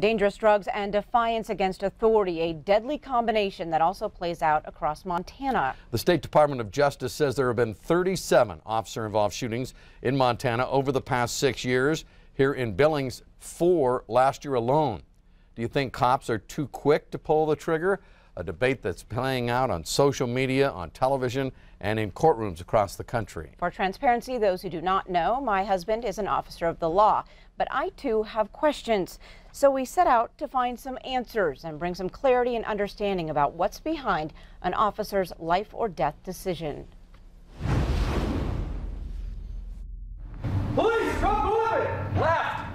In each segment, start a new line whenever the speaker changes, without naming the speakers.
Dangerous drugs and defiance against authority, a deadly combination that also plays out across Montana.
The State Department of Justice says there have been 37 officer-involved shootings in Montana over the past 6 years. Here in Billings, 4 last year alone. Do you think cops are too quick to pull the trigger? A debate that's playing out on social media, on television, and in courtrooms across the country.
For transparency, those who do not know, my husband is an officer of the law, but I too have questions. So we set out to find some answers and bring some clarity and understanding about what's behind an officer's life or death decision.
Police, come moving! Left!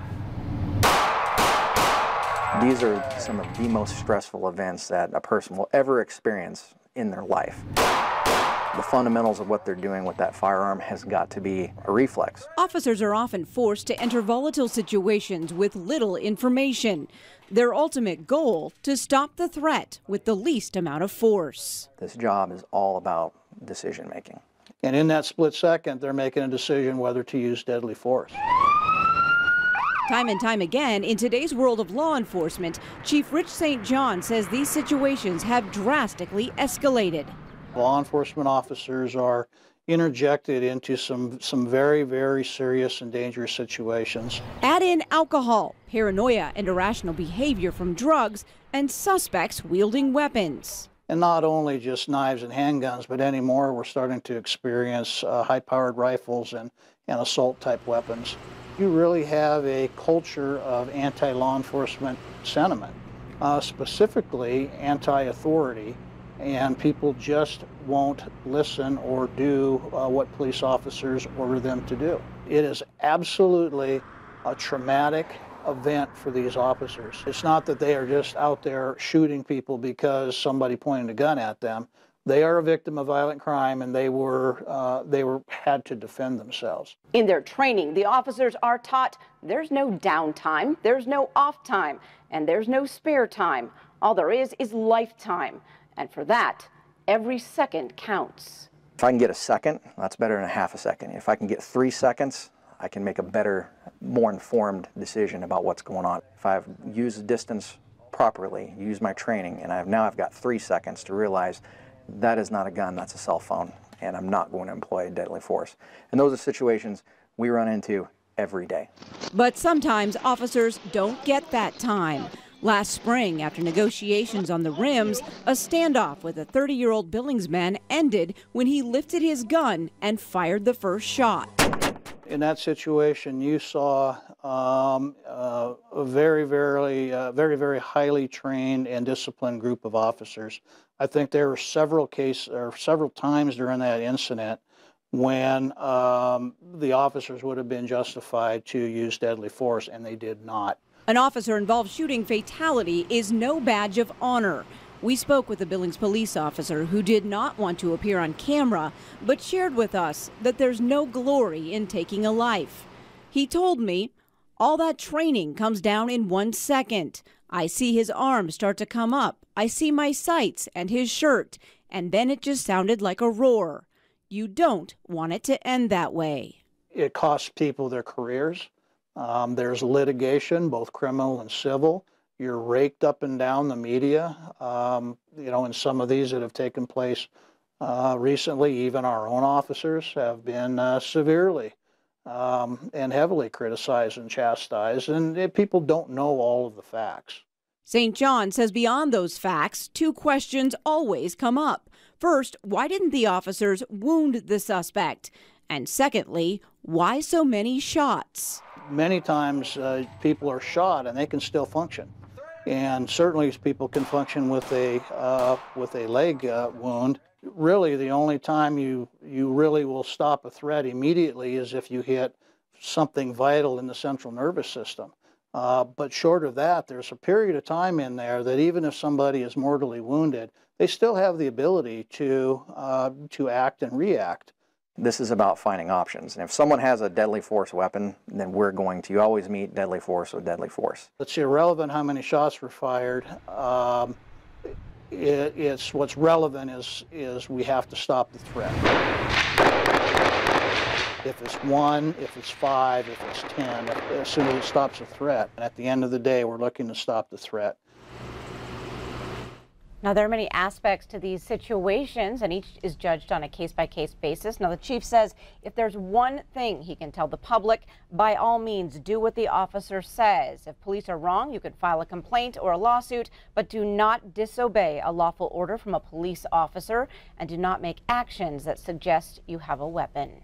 These are some of the most stressful events that a person will ever experience in their life. The fundamentals of what they're doing with that firearm has got to be a reflex.
Officers are often forced to enter volatile situations with little information. Their ultimate goal, to stop the threat with the least amount of force.
This job is all about decision making.
And in that split second, they're making a decision whether to use deadly force.
Time and time again, in today's world of law enforcement, Chief Rich St. John says these situations have drastically escalated.
Law enforcement officers are interjected into some very, very serious and dangerous situations.
Add in alcohol, paranoia, and irrational behavior from drugs, and suspects wielding weapons.
And not only just knives and handguns, but anymore we're starting to experience high-powered rifles and assault-type weapons. You really have a culture of anti-law enforcement sentiment, specifically anti-authority, and people just won't listen or do what police officers order them to do. It is absolutely a traumatic event for these officers. It's not that they are just out there shooting people because somebody pointed a gun at them. They are a victim of violent crime, and they had to defend themselves.
In their training, the officers are taught there's no downtime, there's no off time, and there's no spare time. All there is lifetime. And for that, every second counts.
If I can get a second, that's better than a half a second. If I can get 3 seconds, I can make a better, more informed decision about what's going on. If I've used the distance properly, used my training, and now I've got 3 seconds to realize that is not a gun, that's a cell phone, and I'm not going to employ deadly force. And those are situations we run into every day.
But sometimes officers don't get that time. Last spring, after negotiations on the rims, a standoff with a 30-year-old Billings man ended when he lifted his gun and fired the first shot.
In that situation, you saw a very, very highly trained and disciplined group of officers. I think there were several times during that incident when the officers would have been justified to use deadly force, and they did not.
An officer-involved shooting fatality is no badge of honor. We spoke with a Billings police officer who did not want to appear on camera, but shared with us that there's no glory in taking a life. He told me, all that training comes down in 1 second. I see his arms start to come up. I see my sights and his shirt, and then it just sounded like a roar. You don't want it to end that way.
It costs people their careers. There's litigation, both criminal and civil. You're raked up and down the media. In some of these that have taken place recently, even our own officers have been severely and heavily criticized and chastised, and people don't know all of the facts.
St. John says beyond those facts, 2 questions always come up. First, why didn't the officers wound the suspect? And secondly, why so many shots?
Many times people are shot and they can still function. And certainly people can function with a leg wound. Really, the only time you really will stop a threat immediately is if you hit something vital in the central nervous system. But short of that, there's a period of time in there that even if somebody is mortally wounded, they still have the ability to act and react.
This is about finding options. And if someone has a deadly force weapon, then we're going to always meet deadly force with deadly force.
It's irrelevant how many shots were fired. It's what's relevant is we have to stop the threat. if it's 1, if it's 5, if it's 10, as soon as it stops a threat. And at the end of the day, we're looking to stop the threat.
Now, there are many aspects to these situations, and each is judged on a case-by-case basis. Now, the chief says if there's one thing he can tell the public, by all means, do what the officer says. If police are wrong, you can file a complaint or a lawsuit, but do not disobey a lawful order from a police officer, and do not make actions that suggest you have a weapon.